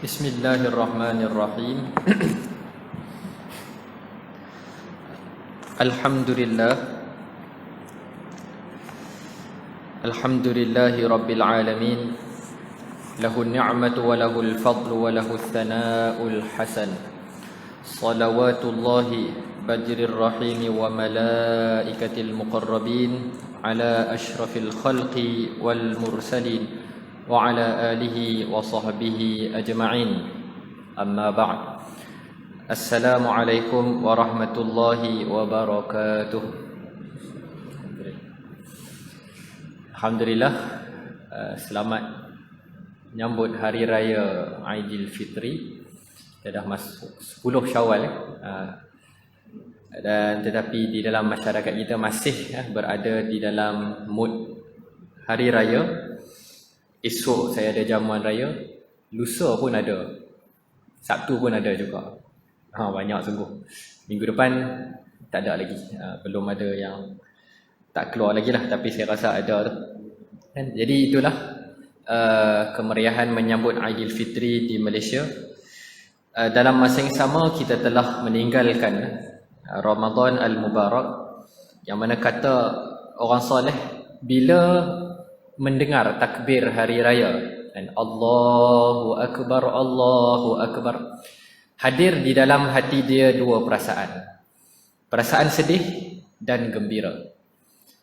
Bismillahirrahmanirrahim. Alhamdulillah. Alhamdulillahi rabbil alamin. Lahu ni'matu wa lahul fadlu wa lahu thana'ul hasan. Salawatullahi badrir rahim wa malaikatil muqarrabin ala ashrafil khalqi wal mursalin wa ala alihi wa sahbihi ajma'in. Amma ba'd. Assalamualaikum warahmatullahi wabarakatuh. Alhamdulillah, selamat menyambut hari raya Aidilfitri. Kita dah masuk 10 Syawal, dan tetapi di dalam masyarakat kita masih berada di dalam mood hari raya. Esok saya ada jamuan raya, lusa pun ada, Sabtu pun ada juga. Banyak sungguh. Minggu depan tak ada lagi, belum ada yang tak keluar lagi lah, tapi saya rasa ada tu. Jadi itulah kemeriahan menyambut Aidilfitri di Malaysia. Dalam masa yang sama kita telah meninggalkan Ramadan Al-Mubarak, yang mana kata orang soleh, bila mendengar takbir hari raya dan Allahu Akbar, Allahu Akbar, hadir di dalam hati dia dua perasaan. Perasaan sedih dan gembira.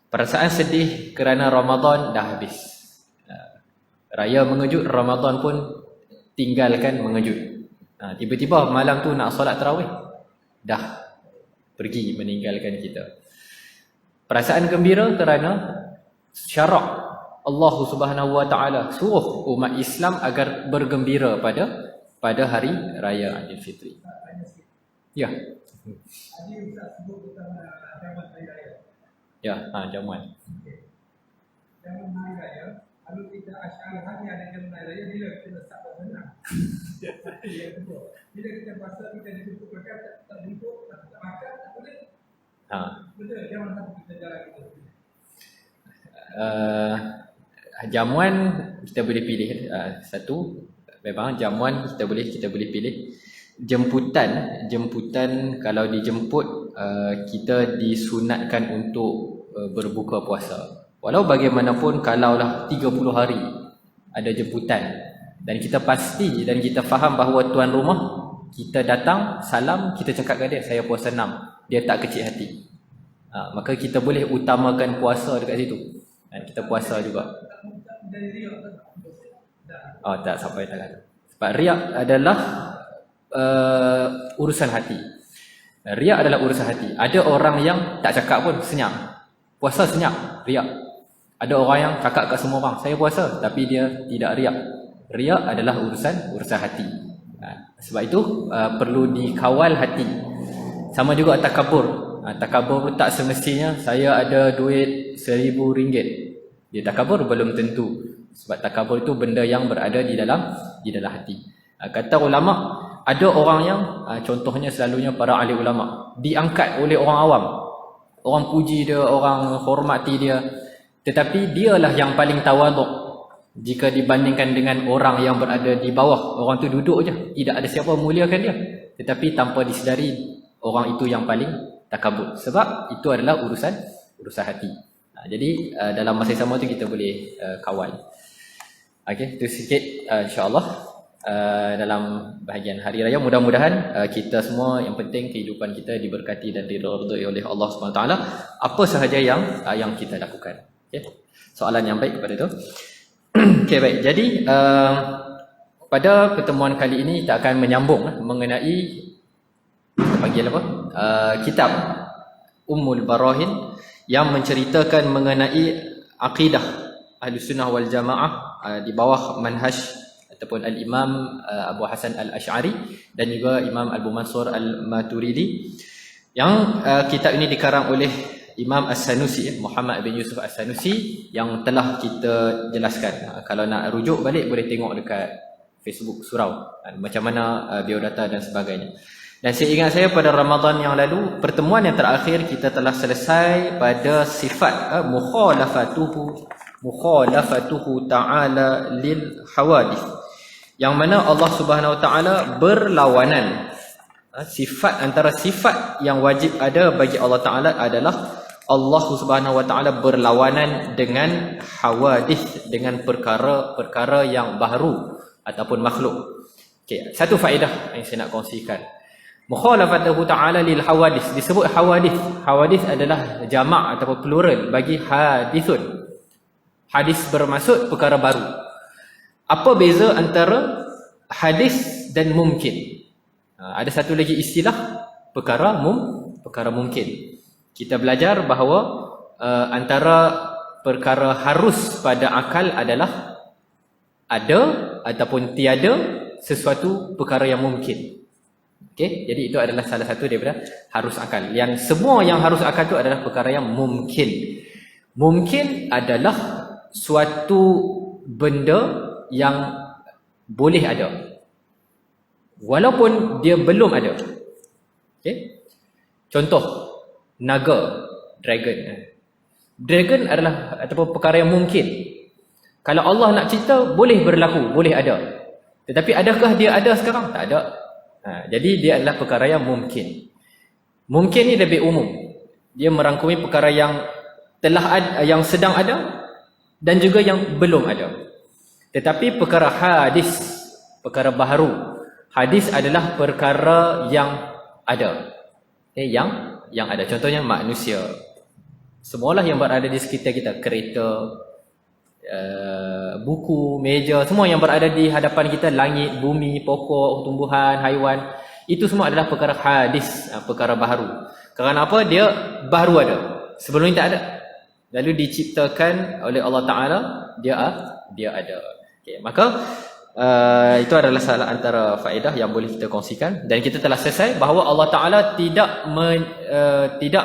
Perasaan sedih kerana Ramadan dah habis. Raya mengejut, Ramadan pun tinggalkan mengejut. Tiba-tiba malam tu nak solat tarawih, dah pergi meninggalkan kita. Perasaan gembira kerana syarak Allah Subhanahu Wa Taala suruh umat Islam agar bergembira pada hari raya Aidilfitri. Ya. Ya, jamuan. Jamuan hari raya, kalau kita asy'ar hati ada jamuan hari raya, bila kita letak benar. Yang kedua, bila kita puasa kita ditutup makan, tak ditutup, tak makan, tak boleh. Betul, jangan sampai kita jalan kita. Jamuan kita boleh pilih satu. Memang jamuan kita boleh pilih. Jemputan kalau dijemput, kita disunatkan untuk berbuka puasa. Walau bagaimanapun, kalaulah 30 hari ada jemputan dan kita pasti dan kita faham bahawa tuan rumah, kita datang salam, kita cakap kat dia, saya puasa 6, dia tak kecil hati, maka kita boleh utamakan puasa dekat situ dan kita puasa juga. Tak sampai tangan. Sebab riak adalah urusan hati. Riak adalah urusan hati. Ada orang yang tak cakap pun senyap, puasa senyap, riak. Ada orang yang cakap kat semua orang, saya puasa, tapi dia tidak riak. Riak adalah urusan hati. Sebab itu perlu dikawal hati. Sama juga takabur. Takabur pun tak semestinya saya ada duit RM1,000. Dia takabur belum tentu. Sebab takabur itu benda yang berada di dalam hati. Kata ulama, ada orang yang contohnya selalunya para ahli ulama, diangkat oleh orang awam. Orang puji dia, orang hormati dia, tetapi dialah yang paling tawaduk jika dibandingkan dengan orang yang berada di bawah. Orang tu duduk je, tidak ada siapa muliakan dia, tetapi tanpa disedari orang itu yang paling takabur. Sebab itu adalah urusan hati. Jadi dalam masa sama tu kita boleh kawal. Okey, itu sikit insya-Allah dalam bahagian hari raya. Mudah-mudahan kita semua, yang penting kehidupan kita diberkati dan diridai oleh Allah Subhanahu taala apa sahaja yang kita lakukan. Okey. Soalan yang baik kepada tu. Okey, baik. Jadi pada pertemuan kali ini kita akan menyambung mengenai, kita panggil apa? Kitab Ummul Barahin yang menceritakan mengenai akidah Ahlussunnah wal Jamaah di bawah manhaj ataupun Al-Imam Abu Hasan Al-Asy'ari dan juga Imam Abu Mansur Al-Maturidi. Yang kitab ini dikarang oleh Imam As-Sanusi, Muhammad bin Yusuf As-Sanusi, yang telah kita jelaskan. Kalau nak rujuk balik boleh tengok dekat Facebook Surau macam mana biodata dan sebagainya. Dan saya ingat saya pada Ramadan yang lalu, pertemuan yang terakhir kita telah selesai pada sifat mukhalafatuhu ta'ala lil hawadith, yang mana Allah Subhanahu Wa Taala berlawanan. Sifat antara sifat yang wajib ada bagi Allah Taala adalah Allah Subhanahu Wa Taala berlawanan dengan hawadith, dengan perkara-perkara yang baru ataupun makhluk. Okey, satu faedah yang saya nak kongsikan. Mukhalafatuhu ta'ala lil hawadith, disebut hawadith. Hawadith adalah jamak ataupun plural bagi hadithun. Hadis bermaksud perkara baru. Apa beza antara hadis dan mungkin? Ada satu lagi istilah perkara mungkin. Kita belajar bahawa antara perkara harus pada akal adalah ada ataupun tiada sesuatu perkara yang mungkin. Okey, jadi itu adalah salah satu daripada harus akal. Yang semua yang harus akal itu adalah perkara yang mungkin. Mungkin adalah suatu benda yang boleh ada walaupun dia belum ada. Okey. Contoh, naga, dragon. Dragon adalah ataupun perkara yang mungkin. Kalau Allah nak cipta, boleh berlaku, boleh ada. Tetapi adakah dia ada sekarang? Tak ada. Jadi dia adalah perkara yang mungkin. Mungkin ni lebih umum. Dia merangkumi perkara yang telah ada, yang sedang ada dan juga yang belum ada. Tetapi perkara hadis, perkara baharu. Hadis adalah perkara yang ada. Yang ada. Contohnya manusia. Semualah yang berada di sekitar kita. Kereta, buku, meja, semua yang berada di hadapan kita, langit, bumi, pokok, tumbuhan, haiwan, itu semua adalah perkara hadis, perkara baharu. Kerana apa? Dia baru ada. Sebelum ini tak ada. Lalu diciptakan oleh Allah Ta'ala, dia ada. Okay, maka itu adalah salah antara faedah yang boleh kita kongsikan. Dan kita telah selesai bahawa Allah Ta'ala tidak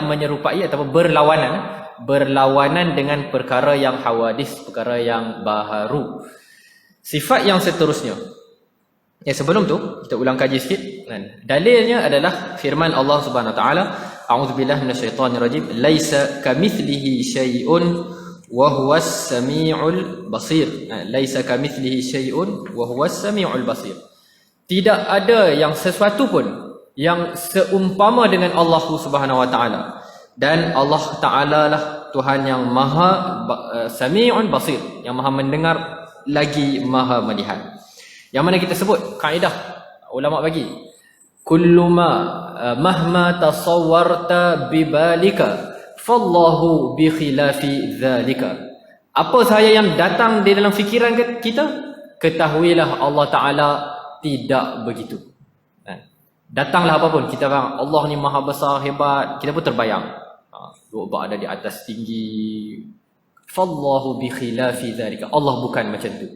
menyerupai ataupun berlawanan dengan perkara yang hawadis, perkara yang baharu. Sifat yang seterusnya, sebelum tu kita ulang kaji sikit. Dalilnya adalah firman Allah Subhanahu Wa Taala, a'udzubillahi minasyaitonir rajim, laisa kamitslihi syai'un wa huwas samiul basir. Laisa kamitslihi syai'un wa huwas samiul basir. Tidak ada yang sesuatu pun yang seumpama dengan Allah Subhanahu Wa Taala. Dan Allah Ta'ala lah Tuhan yang maha sami'un basir, yang maha mendengar lagi maha melihat. Yang mana kita sebut kaedah ulama bagi, kullu mahma tasawwarta bibalika fallahu bi khilafi dzalika. Apa sahaja yang datang di dalam fikiran kita, ketahuilah Allah Ta'ala tidak begitu. Datanglah apapun, kita faham Allah ni maha besar, hebat, kita pun terbayang. Dua ada di atas tinggi. Fallahu bi khilafi dzalika. Allah bukan macam tu.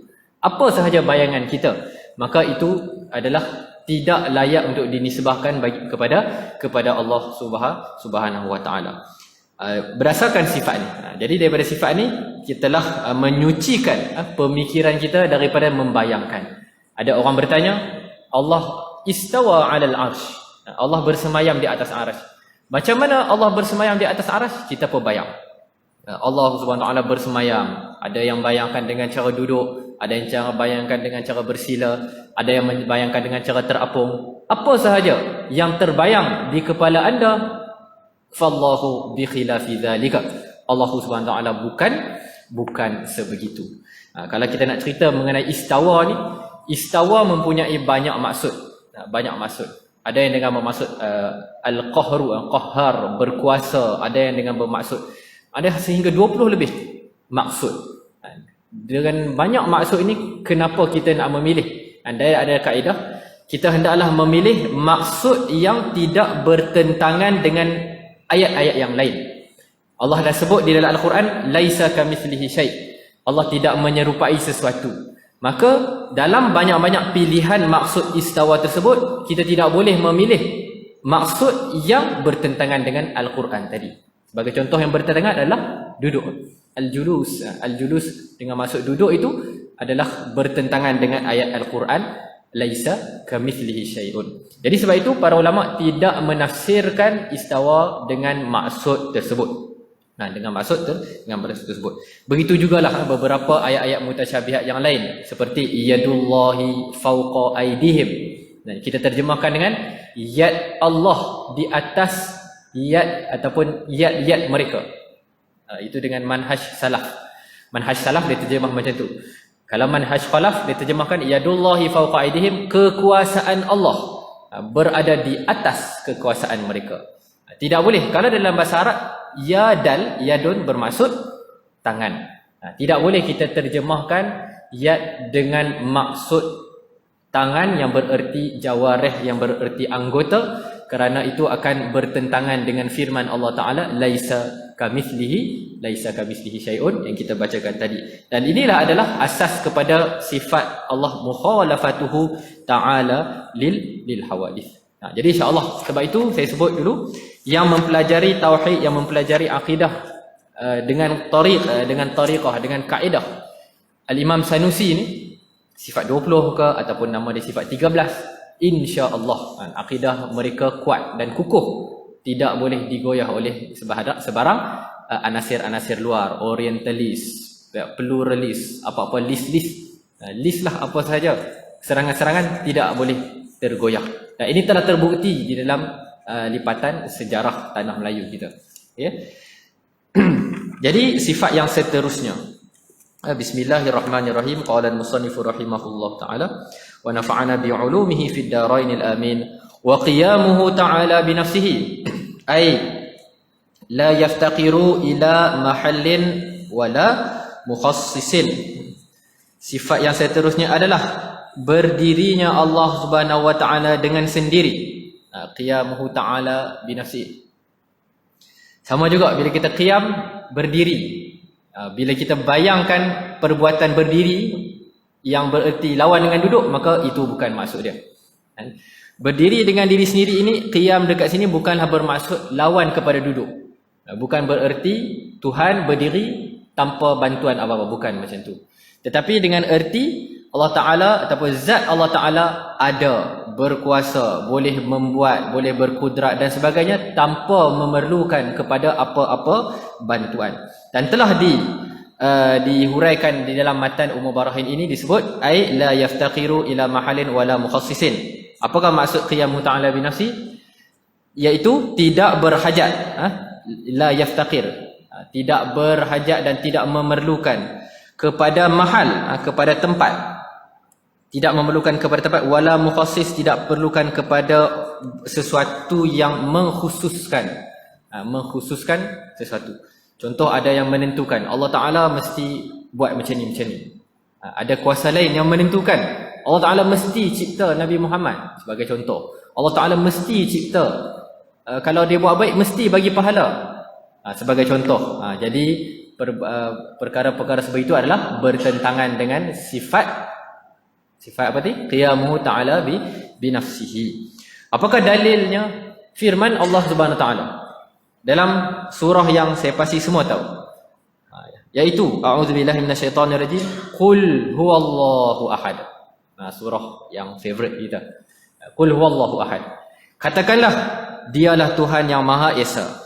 Apa sahaja bayangan kita, maka itu adalah tidak layak untuk dinisbahkan kepada Allah Subhanahu Wa Taala. Berdasarkan sifat ni. Jadi daripada sifat ni kita telah menyucikan pemikiran kita daripada membayangkan. Ada orang bertanya, Allah istawa 'alal arsh. Allah bersemayam di atas arasy. Macam mana Allah bersemayam di atas arasy? Kita pun bayang. Allah Subhanahu Wa Taala bersemayam. Ada yang bayangkan dengan cara duduk, ada yang cara bayangkan dengan cara bersila, ada yang membayangkan dengan cara terapung. Apa sahaja yang terbayang di kepala anda, fallahu bi khilafi dzalika. Allah Subhanahu Wa Taala bukan sebegitu. Kalau kita nak cerita mengenai istawa ni, istawa mempunyai banyak maksud. Banyak maksud. Ada yang dengan bermaksud al-qahru, qahhar, berkuasa. Ada yang dengan bermaksud, ada sehingga 20 lebih maksud. Dengan banyak maksud ini, kenapa kita nak memilih? Ada kaedah, kita hendaklah memilih maksud yang tidak bertentangan dengan ayat-ayat yang lain. Allah dah sebut di dalam Al-Quran, laisa kamitslihi syai'. Allah tidak menyerupai sesuatu. Maka dalam banyak-banyak pilihan maksud istawa tersebut, kita tidak boleh memilih maksud yang bertentangan dengan Al-Quran tadi. Sebagai contoh yang bertentangan adalah duduk. Al-julus. Al-julus dengan maksud duduk itu adalah bertentangan dengan ayat Al-Quran, laisa kamitslihi syai'un. Jadi sebab itu para ulama tidak menafsirkan istawa dengan maksud tersebut. Dengan maksud tersebut. Begitu jugalah beberapa ayat-ayat mutasyabihat yang lain seperti yadullahi fawqa aydihim. Dan kita terjemahkan dengan yad Allah di atas yad ataupun yad mereka. Itu dengan manhaj salaf. Manhaj salaf dia terjemah macam tu. Kalau manhaj khalaf dia terjemahkan yadullahi fawqa aydihim, kekuasaan Allah berada di atas kekuasaan mereka. Tidak boleh. Kalau dalam bahasa Arab yadun bermaksud tangan. Tidak boleh kita terjemahkan yad dengan maksud tangan yang bererti jawarih, yang bererti anggota, kerana itu akan bertentangan dengan firman Allah Ta'ala laisa kamitslihi syai'un yang kita bacakan tadi. Dan inilah adalah asas kepada sifat Allah mukhalafatuhu ta'ala lil hawadith. Jadi insya-Allah sebab itu saya sebut dulu yang mempelajari tauhid, yang mempelajari akidah dengan tariqah, dengan kaedah Al-Imam Sanusi ni sifat 20 ke ataupun nama dia sifat 13, insya-Allah akidah mereka kuat dan kukuh, tidak boleh digoyah oleh sebarang anasir-anasir luar, orientalis, pluralis, apa-apa list lah apa sahaja, serangan-serangan tidak boleh tergoyah. Dan ini telah terbukti di dalam lipatan sejarah tanah Melayu kita. Jadi sifat yang seterusnya, Bismillahirrahmanirrahim. Qala al-musannif rahimahullah ta'ala wa nafa'ana bi'ulumihi fid darainil amin wa qiyamuhu ta'ala bi nafsihi ay la yaftaqiru ila mahallin wala mukhassisin. Sifat yang seterusnya adalah berdirinya Allah Subhanahu wa taala dengan sendiri. Qiyamuhu ta'ala bi nafsihi. Sama juga bila kita qiyam, berdiri. Bila kita bayangkan perbuatan berdiri yang bererti lawan dengan duduk, maka itu bukan maksud dia. Berdiri dengan diri sendiri ini, qiyam dekat sini bukanlah bermaksud lawan kepada duduk. Bukan bererti Tuhan berdiri tanpa bantuan apa-apa, bukan macam tu. Tetapi dengan erti Allah Ta'ala ataupun zat Allah Ta'ala ada, berkuasa, boleh membuat, boleh berkudrat dan sebagainya tanpa memerlukan kepada apa-apa bantuan. Dan telah dihuraikan di dalam matan Ummul Barahin ini disebut ai la yaftaqiru ila mahallin wala mukhassisin. Apakah maksud qiyamu ta'ala bi nafsi? Iaitu tidak berhajat, la yaftaqir, tidak berhajat dan tidak memerlukan kepada mahal, kepada tempat. Tidak memerlukan kepada tempat, wala mukhassis, tidak perlukan kepada sesuatu yang mengkhususkan. Mengkhususkan sesuatu. Contoh ada yang menentukan, Allah Ta'ala mesti buat macam ni, macam ni. Ada kuasa lain yang menentukan. Allah Ta'ala mesti cipta Nabi Muhammad sebagai contoh. Allah Ta'ala mesti cipta, kalau dia buat baik mesti bagi pahala, sebagai contoh. Jadi perkara-perkara seperti itu adalah bertentangan dengan sifat apa tadi? Qiyamuhu ta'ala bi nafsihi. Apakah dalilnya? Firman Allah Subhanahu wa taala dalam surah yang saya pasti semua tahu, iaitu a'udzubillahi minasyaitonirrajim, qul huwallahu ahad. Surah yang favorite kita, qul huwallahu ahad. Katakanlah dialah Tuhan yang Maha Esa.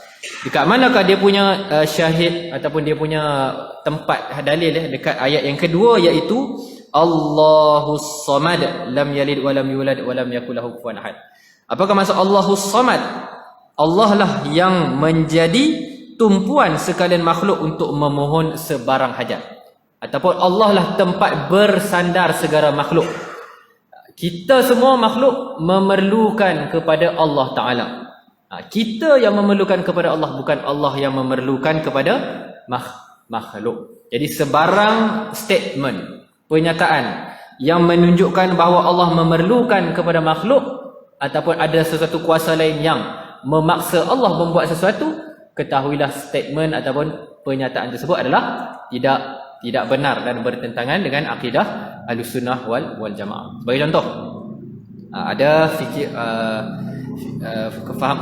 Dekat manakah dia punya syahid ataupun dia punya tempat dalil dekat ayat yang kedua, iaitu Allahus Samad, lam yalid wa lam yulad wa lam yakul lahu kufuwan ahad. Apakah maksud Allahus Samad? Allah lah yang menjadi tumpuan sekalian makhluk untuk memohon sebarang hajat, ataupun Allah lah tempat bersandar segala makhluk. Kita semua makhluk memerlukan kepada Allah Ta'ala. Kita yang memerlukan kepada Allah, bukan Allah yang memerlukan kepada makhluk. Jadi sebarang statement, pernyataan yang menunjukkan bahawa Allah memerlukan kepada makhluk ataupun ada sesuatu kuasa lain yang memaksa Allah membuat sesuatu, ketahuilah statement ataupun pernyataan tersebut adalah tidak benar dan bertentangan dengan akidah Ahlussunnah wal Jamaah. Sebagai contoh, ada fikir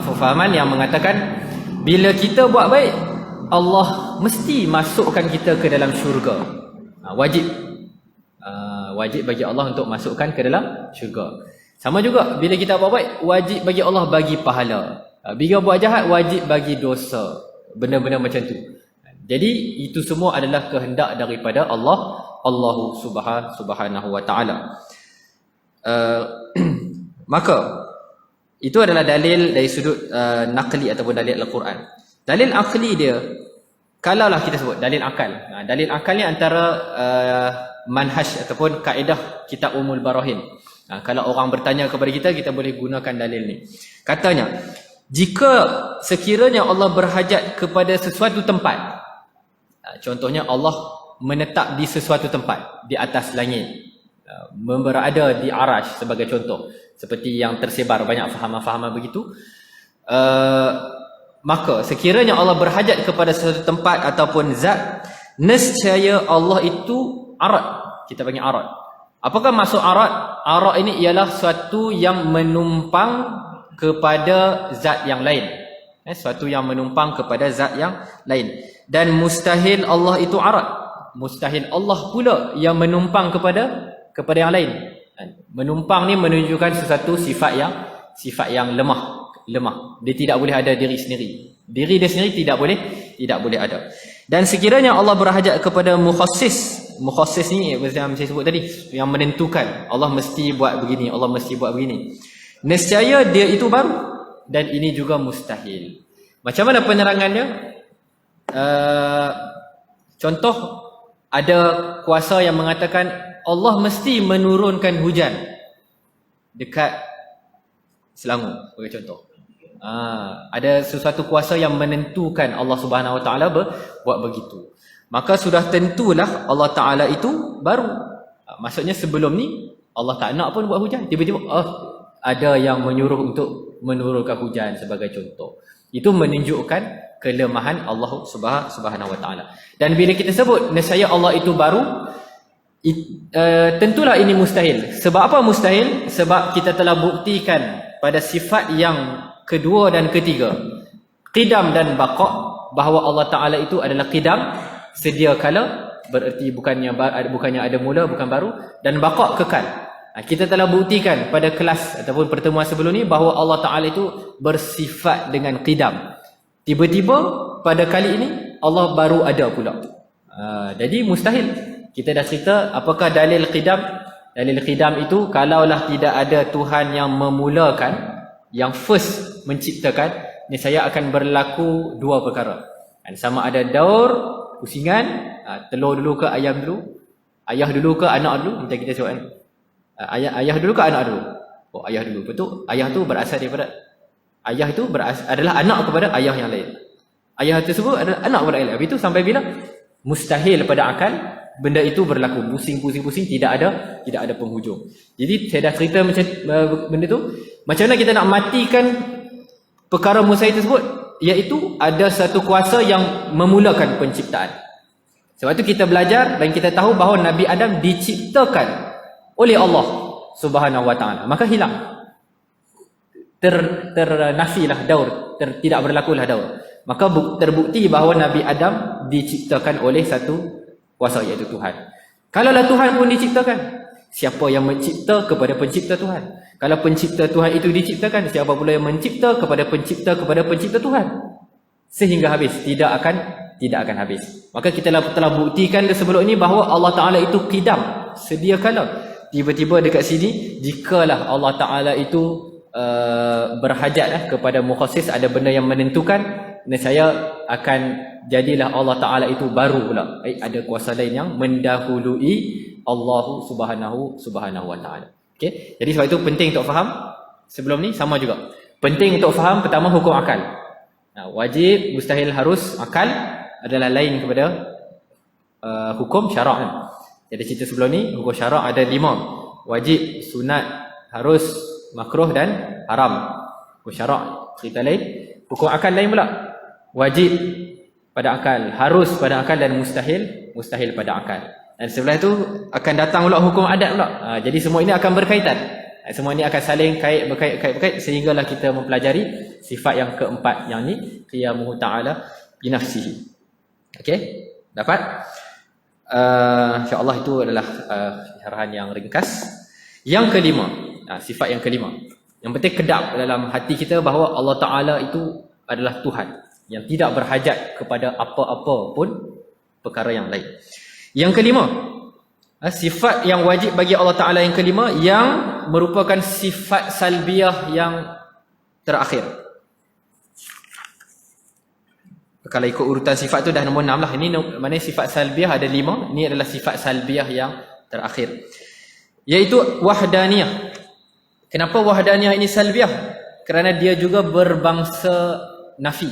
kefahaman yang mengatakan bila kita buat baik, Allah mesti masukkan kita ke dalam syurga. Wajib bagi Allah untuk masukkan ke dalam syurga. Sama juga bila kita buat baik, wajib bagi Allah bagi pahala. Bila buat jahat, wajib bagi dosa. benda-benda macam tu. Jadi itu semua adalah kehendak daripada Allah Subhanahu wa taala. Maka itu adalah dalil dari sudut naqli ataupun dalil Al-Quran. Dalil akli dia, kalaulah kita sebut dalil akal. Dalil akal ni antara manhaj ataupun kaedah kitab Umul Barahin. Kalau orang bertanya kepada kita, kita boleh gunakan dalil ni. Katanya, jika sekiranya Allah berhajat kepada sesuatu tempat, contohnya Allah menetap di sesuatu tempat di atas langit, berada di arash sebagai contoh, seperti yang tersebar banyak fahaman-fahaman begitu, maka sekiranya Allah berhajat kepada sesuatu tempat ataupun zat, nescaya Allah itu arad. Kita panggil arad. Apakah maksud arad? Arad ini ialah sesuatu yang menumpang kepada zat yang lain, sesuatu yang menumpang kepada zat yang lain. Dan mustahil Allah itu arad. Mustahil Allah pula yang menumpang kepada yang lain. Menumpang ni menunjukkan sesuatu sifat yang lemah. Dia tidak boleh ada diri sendiri. Diri dia sendiri tidak boleh ada. Dan sekiranya Allah berhajat kepada mukhassis. Mukhassis ni macam saya sebut tadi, yang menentukan Allah mesti buat begini, Allah mesti buat begini. Nescaya dia itu baru, dan ini juga mustahil. Macam mana penerangannya? Contoh, ada kuasa yang mengatakan Allah mesti menurunkan hujan dekat Selangor sebagai contoh. Ada sesuatu kuasa yang menentukan Allah Subhanahu Wa Taala buat begitu. Maka sudah tentulah Allah Taala itu baru. Maksudnya sebelum ni Allah tak nak pun buat hujan, tiba-tiba ada yang menyuruh untuk menurunkan hujan sebagai contoh. Itu menunjukkan kelemahan Allah Subhanahu Wa Taala. Dan bila kita sebut nescaya Allah itu baru, tentulah ini mustahil. Sebab apa mustahil? Sebab kita telah buktikan pada sifat yang kedua dan ketiga, qidam dan baqa, bahawa Allah Taala itu adalah qidam, sedia kala, bererti bukannya ada mula, bukan baru, dan baqa, kekal. Kita telah buktikan pada kelas ataupun pertemuan sebelum ni bahawa Allah Taala itu bersifat dengan qidam. Tiba-tiba pada kali ini Allah baru ada pula. Jadi mustahil. Kita dah cerita apakah dalil qidam. Dalil qidam itu kalaulah tidak ada Tuhan yang memulakan, yang first menciptakan, nescaya akan berlaku dua perkara. Sama ada daur, pusingan, telur dulu ke ayam dulu, ayah dulu ke anak dulu, macam kita sebut kan. Ayah dulu ke anak dulu? Ayah dulu. Betul? Ayah tu berasal daripada, ayah itu adalah anak kepada ayah yang lain. Ayah tersebut adalah anak kepada ayah lain. Habis itu sampai bila? Mustahil pada akal benda itu berlaku. Pusing, tidak ada penghujung. Jadi saya dah cerita macam benda tu. Macam mana kita nak matikan perkara mustahil tersebut? Iaitu ada satu kuasa yang memulakan penciptaan. Sebab tu kita belajar dan kita tahu bahawa Nabi Adam diciptakan oleh Allah Subhanahu Wa Taala. Maka hilang. Ternafilah daur, tidak berlakulah daur. Maka terbukti bahawa Nabi Adam diciptakan oleh satu kuasa, iaitu Tuhan. Kalaulah Tuhan pun diciptakan, siapa yang mencipta kepada pencipta Tuhan? Kalau pencipta Tuhan itu diciptakan, siapa pula yang mencipta kepada pencipta Tuhan? Sehingga habis, tidak akan habis. Maka kita telah buktikan sebelum ini bahawa Allah Taala itu qidam, sedia kala. Tiba-tiba dekat sini, jikalah Allah Taala itu berhajat kepada mukhassis, ada benda yang menentukan, nescaya akan jadilah Allah Taala itu baru pula. Ada kuasa lain yang mendahului Allah Subhanahu Wa Taala. Okey, jadi sebab itu penting untuk faham. Sebelum ni sama juga. Penting untuk faham pertama hukum akal. Wajib, mustahil, harus, akal adalah lain kepada hukum syarak. Jadi cerita sebelum ni hukum syarak ada 5. Wajib, sunat, harus, makruh dan haram. Hukum syarak cerita lain. Hukum akal lain pula. Wajib pada akal, harus pada akal, dan mustahil pada akal. Dan sebelah itu akan datang pula hukum adat pula. Jadi semua ini akan berkaitan. Semua ini akan saling berkait sehinggalah kita mempelajari sifat yang keempat, yang ni qiyamuhu ta'ala binafsihi. Okey? Dapat? InsyaAllah itu adalah syarahan yang ringkas. Yang kelima, sifat yang kelima, yang penting kedap dalam hati kita bahawa Allah Ta'ala itu adalah Tuhan. yang tidak berhajat kepada apa-apa pun perkara yang lain. Yang kelima, sifat yang wajib bagi Allah Ta'ala yang kelima, yang merupakan sifat salbiyah yang terakhir. Kalau ikut urutan sifat tu dah nombor 6 lah. Ini mana sifat salbiyah ada 5. Ini adalah sifat salbiyah yang terakhir, iaitu wahdaniyah. Kenapa wahdaniyah ini salbiyah? Kerana dia juga berbangsa nafi.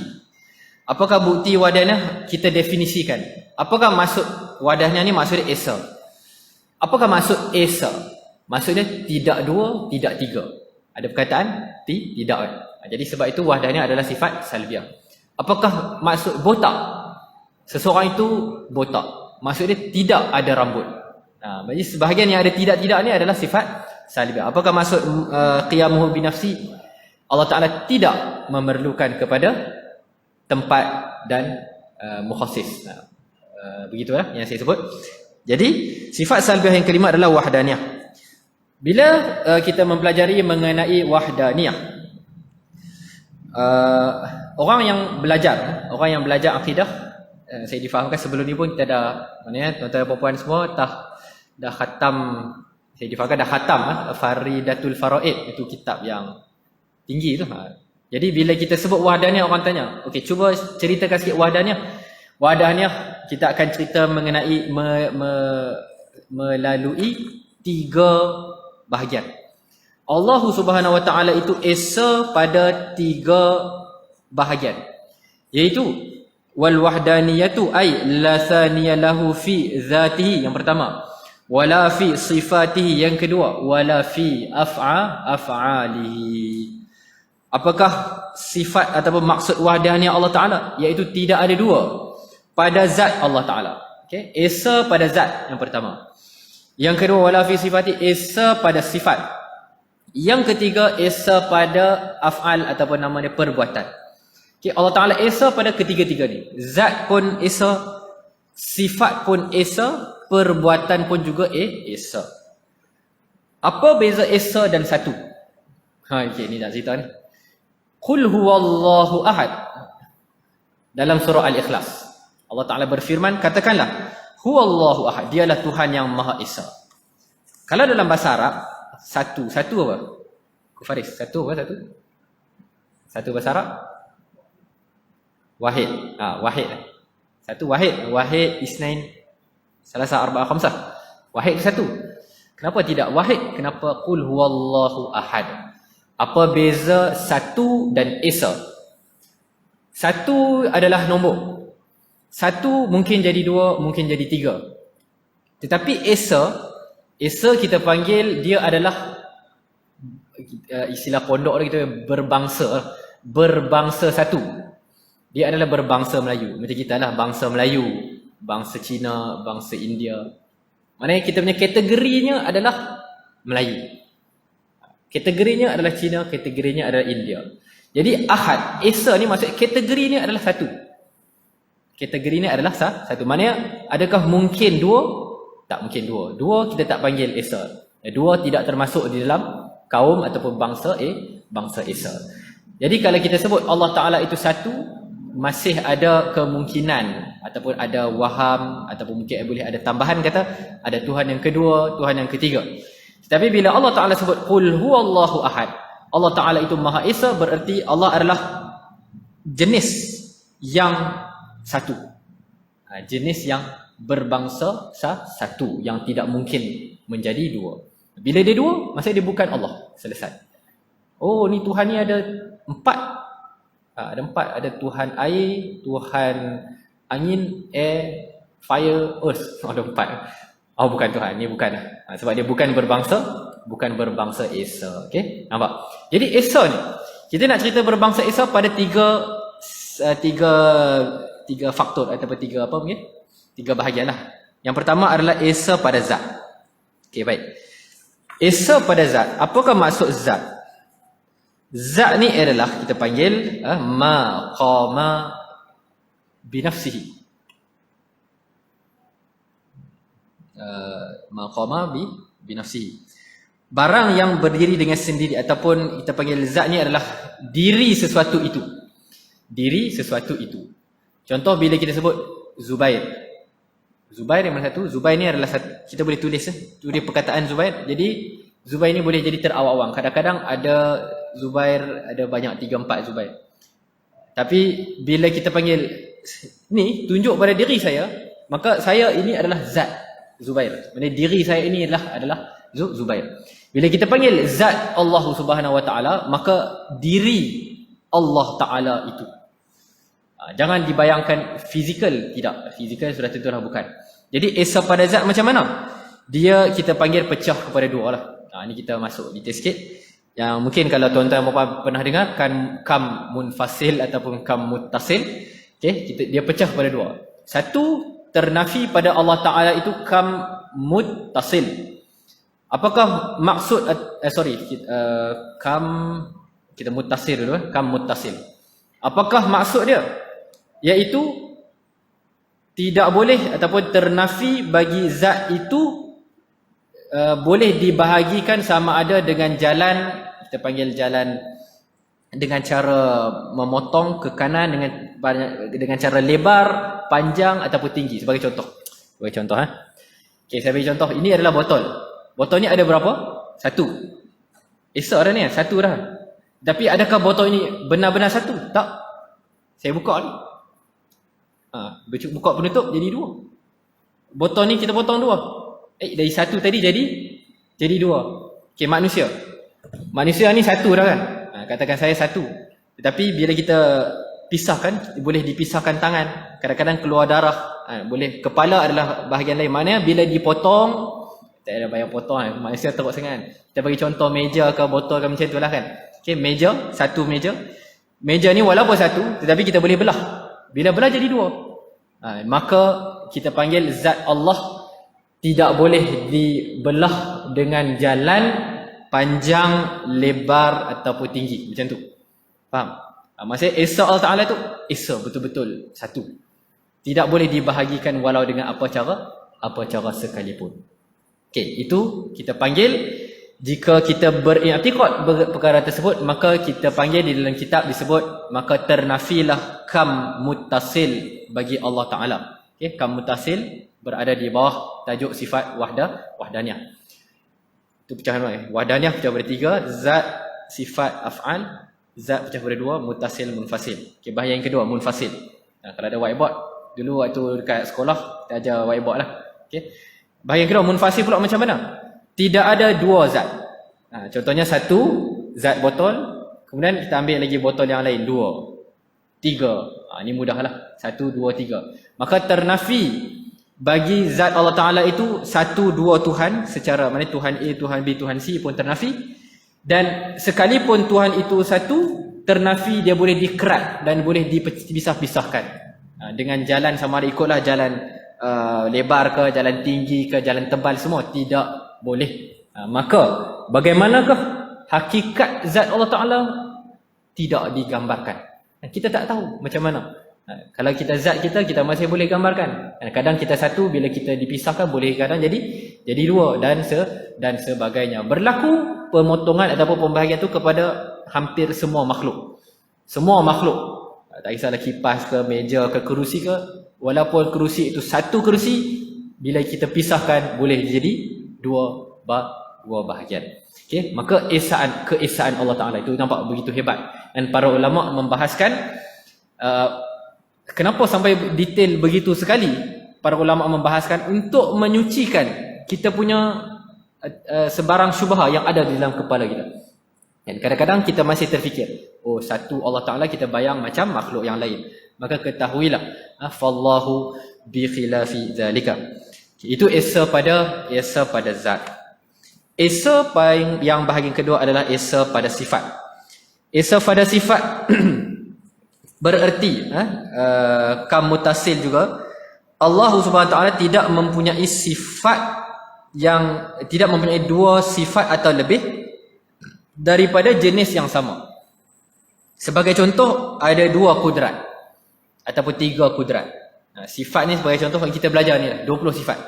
Apakah bukti wahdaniyah? Kita definisikan. Apakah maksud wahdaniyah ni? Maksudnya esa. Apakah maksud esa? Maksudnya tidak dua, tidak tiga. Ada perkataan tidak. Jadi sebab itu wahdaniyah adalah sifat salbiyah. Apakah maksud botak? Seseorang itu botak. Maksudnya tidak ada rambut. Jadi sebahagian yang ada tidak-tidak ni adalah sifat salbiyah. Apakah maksud qiyamuhu binafsi? Allah Ta'ala tidak memerlukan kepada tempat dan mukhassis. Begitulah yang saya sebut. Jadi sifat salbiyah yang kelima adalah wahdaniyah. Bila kita mempelajari mengenai wahdaniyah, orang yang belajar akidah, saya difahamkan sebelum ni pun kita dah, tuan-tuan dan puan semua dah khatam, saya difahamkan dah khatam Faridatul Faraid, itu kitab yang tinggi tu. Jadi bila kita sebut wahdaniyah, orang tanya, okey, cuba ceritakan sikit wahdaniyah. Wahdaniyah kita akan cerita mengenai melalui 3 bahagian. Allah Subhanahu Wa Taala itu esa pada 3 bahagian, iaitu wal wahdaniyatu ay la thaniya lahu fi dzatihi, yang pertama, wala fi sifatihi, yang kedua, wala fi af'alihi. Apakah sifat ataupun maksud wahdaniyah Allah Ta'ala? Iaitu tidak ada dua pada zat Allah Ta'ala. Okay? Esa pada zat yang pertama. Yang kedua, wala fi sifati, esa pada sifat. Yang ketiga, esa pada af'al ataupun namanya perbuatan. Okay? Allah Ta'ala esa pada ketiga-tiga ni. Zat pun esa, sifat pun esa, perbuatan pun juga esa. Apa beza esa dan satu? Okay, ni nak cerita ni. Qul huwallahu ahad. Dalam surah Al-Ikhlas, Allah Ta'ala berfirman, katakanlah, huwallahu ahad, dialah Tuhan yang Maha Esa. Kalau dalam bahasa Arab, satu apa? Kufaris, satu apa satu? Satu bahasa Arab? Wahid. Wahid. Satu wahid. Wahid, isnain, salasa, arba'a, khamsah. Wahid satu. Kenapa tidak wahid? Kenapa qul huwallahu ahad? Apa beza satu dan esa? Satu adalah nombor. Satu mungkin jadi 2, mungkin jadi 3. Tetapi esa kita panggil dia adalah istilah pondok kita berbangsa satu. Dia adalah berbangsa Melayu. Macam kita lah bangsa Melayu, bangsa Cina, bangsa India. Maknanya kita punya kategorinya adalah Melayu. Kategorinya adalah Cina, kategorinya adalah India. Jadi ahad, esa ni maksud kategorinya adalah satu. Kategorinya adalah satu. Maknanya adakah mungkin 2? Tak mungkin 2. 2 kita tak panggil esa. 2 tidak termasuk di dalam kaum ataupun bangsa esa. Jadi kalau kita sebut Allah Ta'ala itu satu, masih ada kemungkinan ataupun ada waham ataupun mungkin boleh ada tambahan kata ada Tuhan yang kedua, Tuhan yang ketiga. Tapi bila Allah Ta'ala sebut qul huwallahu ahad, Allah Ta'ala itu Maha Esa, berarti Allah adalah jenis yang satu. Jenis yang berbangsa satu, yang tidak mungkin menjadi 2. Bila dia 2, maksudnya dia bukan Allah. Selesai. Oh, ni Tuhan ni ada 4. Ada 4. Ada Tuhan air, Tuhan angin, air, fire, earth. Ada 4. Oh, bukan Tuhan, ni bukan. Sebab dia bukan berbangsa esa. Okey, nampak? Jadi esa ni, kita nak cerita berbangsa esa pada tiga faktor ataupun 3 apa mungkin? 3 bahagian lah. Yang pertama adalah esa pada zat. Okey, baik. Esa pada zat. Apakah maksud zat? Zat ni adalah kita panggil ma qama binafsihi. Maqama binafsihi, barang yang berdiri dengan sendiri, ataupun kita panggil zat ni adalah diri sesuatu itu. diri sesuatu itu. Contoh bila kita sebut Zubair. Zubair yang mana satu? Zubair ni adalah satu, kita boleh tulis perkataan Zubair. Jadi Zubair ni boleh jadi terawang-awang. Kadang-kadang ada Zubair, ada banyak 3-4 Zubair. Tapi bila kita panggil ni tunjuk pada diri saya, maka saya ini adalah zat Zubair. Maksudnya diri saya ini adalah Zubair. Bila kita panggil zat Allah Subhanahu Wa Taala, maka diri Allah Taala itu. Jangan dibayangkan fizikal, tidak. Fizikal sudah tentu dah bukan. Jadi esa pada zat macam mana? Dia kita panggil pecah kepada dua lah. Ni kita masuk detail sikit. Yang mungkin kalau tuan-tuan pernah dengar kan kam munfasil ataupun kam muttasil. Okey, dia pecah kepada dua. Satu ternafi pada Allah Taala itu kam muttasil. Apakah maksud kam kita muttasil dulu, kam muttasil. Apakah maksud dia? Iaitu tidak boleh ataupun ternafi bagi zat itu boleh dibahagikan sama ada dengan jalan, kita panggil jalan dengan cara memotong ke kanan dengan cara lebar, panjang ataupun tinggi. Sebagai contoh. Okey, saya bagi contoh. Ini adalah botol. Botol ni ada berapa? Satu. Esok dah ni, satu dah. Tapi adakah botol ini benar-benar satu? Tak. Saya buka ni. Buka penutup jadi dua. Botol ni kita potong dua. Dari satu tadi jadi dua. Okey, manusia. Manusia ni satu dah kan? Katakan saya satu. Tetapi bila kita pisahkan, boleh dipisahkan tangan. Kadang-kadang keluar darah. Boleh kepala adalah bahagian lain. Maknanya bila dipotong, tak ada bayar potong kan? Manusia teruk sangat. Kita bagi contoh meja ke botol ke macam tu lah kan? Okey, meja, satu meja. Meja ni walaupun satu, tetapi kita boleh belah. Bila belah jadi dua. Maka kita panggil zat Allah tidak boleh dibelah dengan jalan panjang, lebar ataupun tinggi. Macam tu. Faham? Maksudnya Esa Allah Ta'ala tu Esa betul-betul satu. Tidak boleh dibahagikan walau dengan apa cara sekalipun. Okey, itu kita panggil, jika kita beriktikad perkara tersebut, maka kita panggil di dalam kitab disebut, maka ternafilah kam muttasil bagi Allah Ta'ala. Okey, kam muttasil berada di bawah tajuk sifat wahdaniyah. Itu pecahan wahdaniyah pecah ber tiga, zat, sifat, af'al, zat pecah ber dua, muttasil, munfasil. Okey, bahagian yang kedua munfasil. Kalau ada whiteboard dulu waktu dekat sekolah kita ajar whiteboard lah. Okey. Bahagian kedua munfasil pula macam mana? Tidak ada dua zat. Contohnya satu zat botol, kemudian kita ambil lagi botol yang lain, dua, tiga. Ini mudahlah. 1, 2, 3. Maka ternafi bagi zat Allah Ta'ala itu satu dua Tuhan, secara mana Tuhan A, Tuhan B, Tuhan C pun ternafi. Dan sekalipun Tuhan itu satu, ternafi dia boleh dikerat dan boleh dipisah-pisahkan. Dengan jalan sama ada ikutlah jalan lebar ke, jalan tinggi ke, jalan tebal, semua tidak boleh. Maka bagaimanakah hakikat zat Allah Ta'ala? Tidak digambarkan. Kita tak tahu macam mana. Kalau kita zat kita masih boleh gambarkan. Kadang kita satu, bila kita dipisahkan boleh kadang jadi dua dan sebagainya. Berlaku pemotongan ataupun pembahagian itu kepada hampir semua makhluk. Semua makhluk. Tak kisahlah kipas ke, meja ke, kerusi ke. Walaupun kerusi itu satu kerusi, bila kita pisahkan boleh jadi dua bahagian. Okey, maka keesaan Allah Ta'ala itu nampak begitu hebat. Dan para ulama membahaskan kenapa sampai detail begitu sekali. Para ulama membahaskan untuk menyucikan kita punya sebarang syubhah yang ada di dalam kepala kita. Dan kadang-kadang kita masih terfikir, oh satu Allah Ta'ala kita bayang macam makhluk yang lain. Maka ketahuilah, fallahu bi khilafi zalika. Itu esa pada zat. Esa yang bahagian kedua adalah esa pada sifat. Esa pada sifat bererti kam mutasil juga. Allah Subhanahu Wa Taala tidak mempunyai sifat yang tidak mempunyai dua sifat atau lebih daripada jenis yang sama. Sebagai contoh, ada dua kudrat ataupun tiga kudrat. Sifat ni sebagai contoh yang kita belajar ni lah, 20 sifat.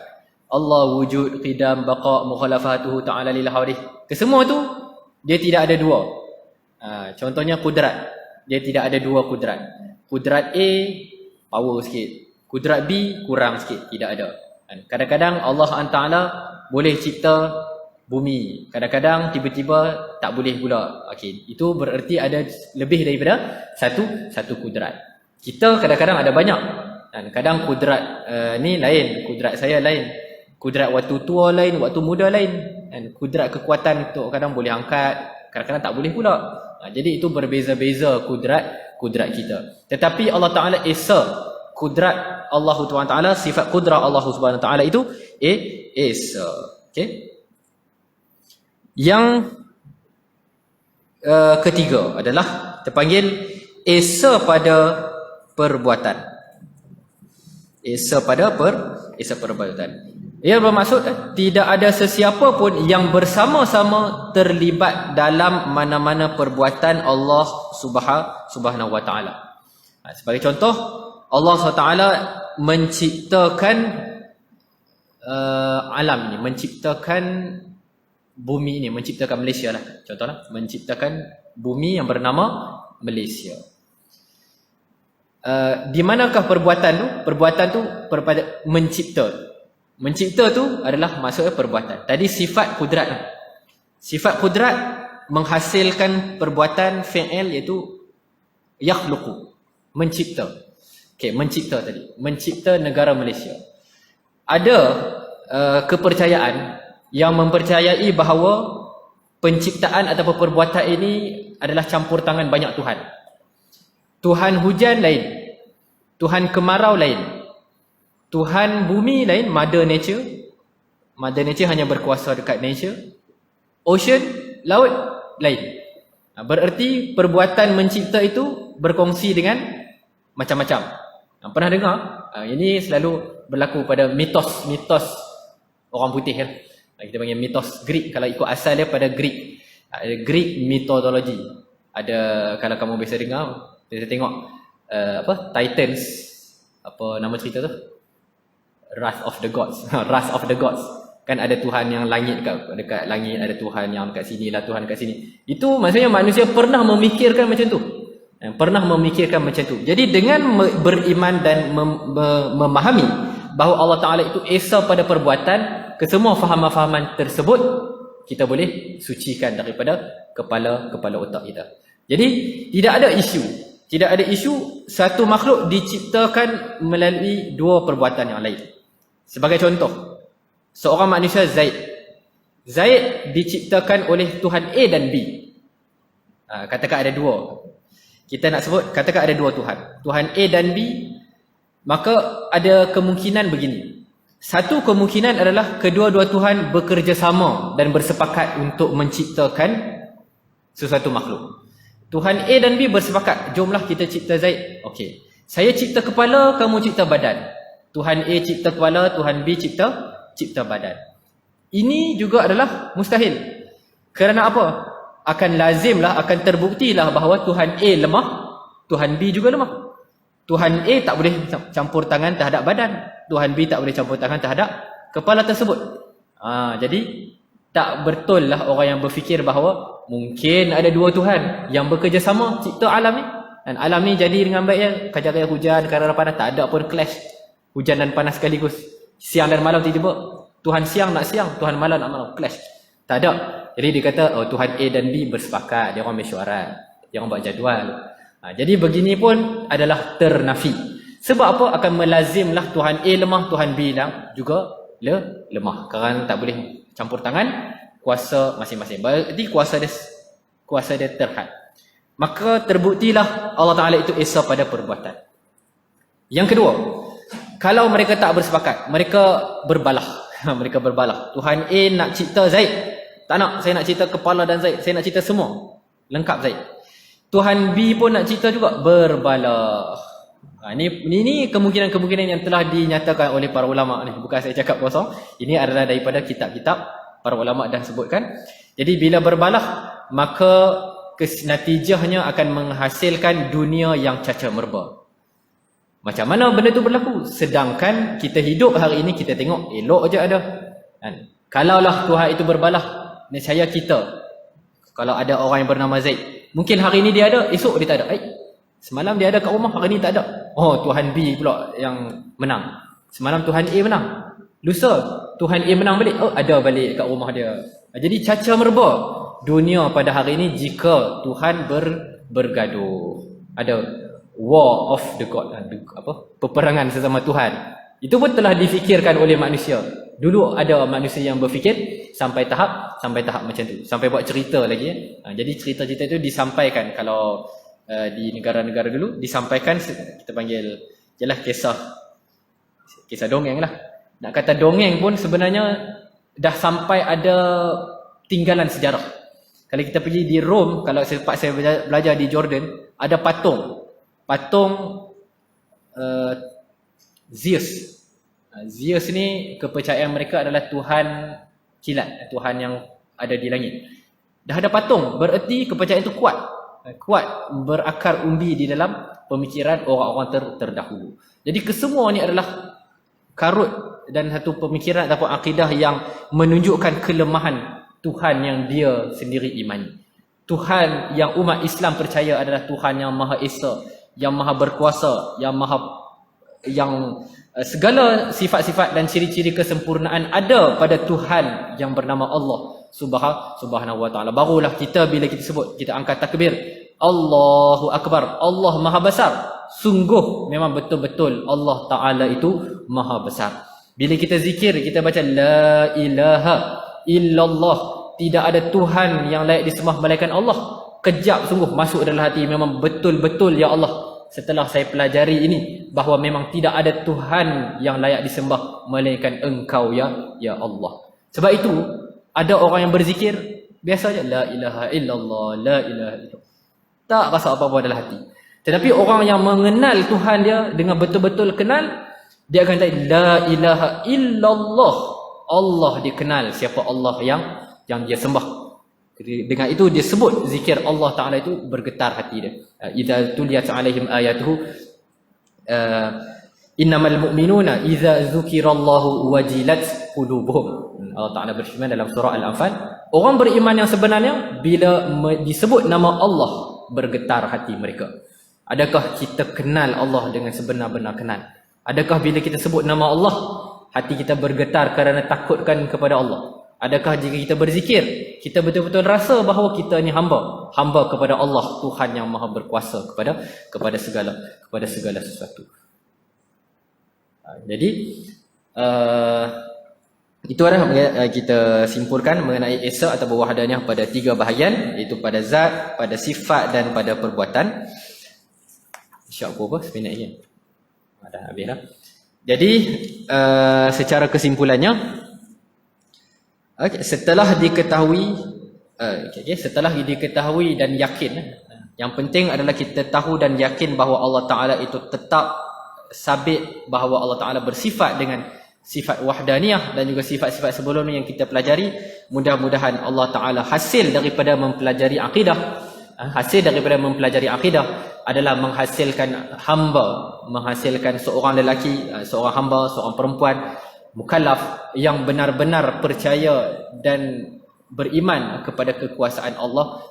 Allah wujud, qidam, baqa, mukhalafatuhu ta'ala lil hawadith. Kesemua tu dia tidak ada dua. Contohnya kudrat, dia tidak ada dua kudrat. Kudrat A power sikit, kudrat B kurang sikit, tidak ada. Kadang-kadang Allah Taala boleh cipta bumi, kadang-kadang tiba-tiba tak boleh pula. Okey, itu bererti ada lebih daripada satu kudrat. Kita kadang-kadang ada banyak. Dan kadang kudrat ni lain, kudrat saya lain, kudrat waktu tua lain, waktu muda lain. Dan kudrat kekuatan tu kadang boleh angkat, kadang-kadang tak boleh pula. Jadi itu berbeza-beza kudrat kita. Tetapi Allah Taala esa kudrat Allah Taala, sifat kudrat Allah Subhanahu Taala itu esa. Okey. Yang ketiga adalah terpanggil esa pada perbuatan. Esa pada perbuatan. Ia bermaksud tidak ada sesiapa pun yang bersama-sama terlibat dalam mana-mana perbuatan Allah Subhanahu wa taala. Sebagai contoh, Allah SWT menciptakan alam ini, menciptakan bumi ini, menciptakan Malaysia lah. Contohlah, menciptakan bumi yang bernama Malaysia. Di manakah perbuatan tu? Perbuatan tu mencipta. Mencipta tu adalah maksudnya perbuatan. Tadi sifat kudrat. Sifat kudrat menghasilkan perbuatan fi'il iaitu yakhluqu, mencipta. Okey, mencipta tadi. Mencipta negara Malaysia. Ada kepercayaan yang mempercayai bahawa penciptaan ataupun perbuatan ini adalah campur tangan banyak Tuhan. Tuhan hujan lain, Tuhan kemarau lain, Tuhan bumi lain, Mother Nature. Mother Nature hanya berkuasa dekat nature. Ocean, laut lain. Bererti perbuatan mencipta itu berkongsi dengan macam-macam. Pernah dengar? Ini selalu berlaku pada mitos orang putih kan. Kita panggil mitos Greek, kalau ikut asal dia pada Greek. Ada Greek mythology. Ada, kalau kamu biasa dengar, kita tengok Titans, apa nama cerita tu? Wrath of the Gods. Wrath of the Gods. Kan ada Tuhan yang langit dekat langit, ada Tuhan yang dekat sini lah, Tuhan dekat sini. Itu maksudnya manusia pernah memikirkan macam tu. Pernah memikirkan macam tu. Jadi dengan beriman dan memahami bahawa Allah Ta'ala itu esa pada perbuatan, kesemua fahaman-fahaman tersebut kita boleh sucikan daripada kepala otak kita. Jadi tidak ada isu satu makhluk diciptakan melalui dua perbuatan yang lain. Sebagai contoh, seorang manusia Zaid diciptakan oleh Tuhan A dan B. Katakan ada dua. Kita nak sebut, katakan ada dua Tuhan, Tuhan A dan B. Maka ada kemungkinan begini. Satu kemungkinan adalah kedua-dua Tuhan bekerjasama dan bersepakat untuk menciptakan sesuatu makhluk. Tuhan A dan B bersepakat, jomlah kita cipta Zaid. Okey, saya cipta kepala, kamu cipta badan. Tuhan A cipta kepala, Tuhan B cipta badan. Ini juga adalah mustahil. Kerana apa? Akan lazimlah, akan terbuktilah bahawa Tuhan A lemah, Tuhan B juga lemah. Tuhan A tak boleh campur tangan terhadap badan, Tuhan B tak boleh campur tangan terhadap kepala tersebut. Jadi tak betul lah orang yang berfikir bahawa mungkin ada dua Tuhan yang bekerjasama cipta alam ni. Dan alam ni jadi dengan baik, kadang-kadang hujan, kadang-kadang panas, tak ada pun clash. Hujan dan panas sekaligus. Siang dan malam tiba-tiba Tuhan siang nak siang, Tuhan malam nak malam, clash. Tak ada. Jadi dia kata Tuhan A dan B bersepakat, dia orang mesyuarat, dia orang buat jadual. Jadi begini pun adalah ternafi. Sebab apa? Akan melazimlah Tuhan A lemah, Tuhan B juga lemah. Kerana tak boleh campur tangan kuasa masing-masing. Berarti kuasa dia terhad. Maka terbuktilah Allah Ta'ala itu esa pada perbuatan. Yang kedua, kalau mereka tak bersepakat, mereka berbalah. Mereka berbalah. Tuhan A nak cipta Zaid, tak nak, saya nak cipta kepala dan Zaid, saya nak cipta semua, lengkap Zaid. Tuhan B pun nak cipta juga, berbalah. Ini kemungkinan-kemungkinan yang telah dinyatakan oleh para ulama ni. Bukan saya cakap kosong. Ini adalah daripada kitab-kitab para ulama dah sebutkan. Jadi bila berbalah, maka natijahnya akan menghasilkan dunia yang caca merba. Macam mana benda tu berlaku? Sedangkan kita hidup hari ini, kita tengok elok je ada. Kalaulah Tuhan itu berbalah, nescaya kita, kalau ada orang yang bernama Zaid, mungkin hari ini dia ada, esok dia tak ada. Semalam dia ada kat rumah, hari ni tak ada. Oh, Tuhan B pula yang menang. Semalam Tuhan A menang. Lusa Tuhan A menang balik. Oh, ada balik kat rumah dia. Jadi caca merba dunia pada hari ini jika Tuhan bergaduh. Ada war of the God, peperangan sesama Tuhan. Itu pun telah difikirkan oleh manusia. Dulu ada manusia yang berfikir sampai tahap macam tu, sampai buat cerita lagi. Jadi cerita-cerita itu disampaikan. Kalau di negara-negara dulu disampaikan, kita panggil jelah kisah dongeng lah. Nak kata dongeng pun sebenarnya dah sampai ada tinggalan sejarah. Kalau kita pergi di Rom, kalau sempat saya belajar di Jordan, ada patung Zeus. Zeus ni kepercayaan mereka adalah Tuhan kilat, Tuhan yang ada di langit. Dah ada patung, bererti kepercayaan itu kuat berakar umbi di dalam pemikiran orang-orang terdahulu. Jadi kesemua ni adalah karut dan satu pemikiran ataupun akidah yang menunjukkan kelemahan Tuhan yang dia sendiri imani. Tuhan yang umat Islam percaya adalah Tuhan yang Maha Esa, yang Maha Berkuasa, yang segala sifat-sifat dan ciri-ciri kesempurnaan ada pada Tuhan yang bernama Allah Subhanahu wa taala. Barulah kita bila kita sebut, kita angkat takbir, Allahu Akbar, Allah Maha Besar. Sungguh memang betul-betul Allah Taala itu Maha Besar. Bila kita zikir, kita baca la ilaha illallah, tidak ada Tuhan yang layak disembah melainkan Allah. Kejap sungguh masuk dalam hati, memang betul-betul ya Allah, setelah saya pelajari ini, bahawa memang tidak ada Tuhan yang layak disembah melainkan Engkau ya Allah. Sebab itu ada orang yang berzikir biasa je, la ilaha illallah, la ilaha illallah, tak rasa apa-apa dalam hati. Tetapi orang yang mengenal Tuhan dia dengan betul-betul kenal, dia akan kata la ilaha illallah, Allah dikenal siapa Allah yang dia sembah. Dengan itu dia sebut zikir Allah Ta'ala itu bergetar hati dia. Idza tuliyat alaihim ayatuhu innamal mu'minuna idza dzukirallahu wajilat qulubuhum. Allah Ta'ala berfirman dalam surah Al-Anfal, orang beriman yang sebenarnya bila disebut nama Allah bergetar hati mereka. Adakah kita kenal Allah dengan sebenar-benar kenal? Adakah bila kita sebut nama Allah, hati kita bergetar kerana takutkan kepada Allah? Adakah jika kita berzikir, kita betul-betul rasa bahawa kita ni hamba kepada Allah, Tuhan yang Maha Berkuasa kepada segala sesuatu. Jadi itu adalah kita simpulkan mengenai Esa atau Wahdaniyah pada 3 bahagian, iaitu pada zat, pada sifat dan pada perbuatan. Syak apa? Seminit lagi. Dah habis dah. Jadi secara kesimpulannya, setelah diketahui dan yakin, yang penting adalah kita tahu dan yakin bahawa Allah Ta'ala itu tetap sabit, bahawa Allah Ta'ala bersifat dengan sifat wahdaniyah dan juga sifat-sifat sebelumnya yang kita pelajari. Mudah-mudahan Allah Ta'ala hasil daripada mempelajari akidah adalah menghasilkan seorang lelaki, seorang hamba, seorang perempuan mukallaf yang benar-benar percaya dan beriman kepada kekuasaan Allah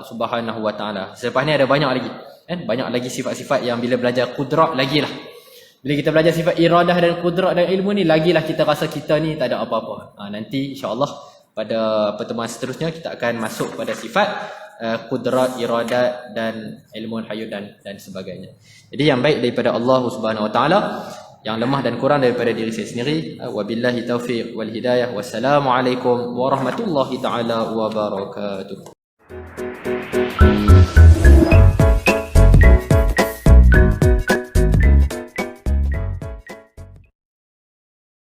Subhanahu wa taala. Selepas ni ada banyak lagi, banyak lagi sifat-sifat yang bila belajar kudrat lagilah. Bila kita belajar sifat iradah dan kudrat dan ilmu ni, lagilah kita rasa kita ni tak ada apa-apa. Nanti insya-Allah pada pertemuan seterusnya kita akan masuk pada sifat kudrat, iradat dan ilmu hayat dan sebagainya. Jadi yang baik daripada Allah Subhanahu wa taala, yang lemah dan kurang daripada diri saya sendiri. Wabillahi taufiq wal hidayah. Wassalamualaikum warahmatullahi taala wabarakatuh.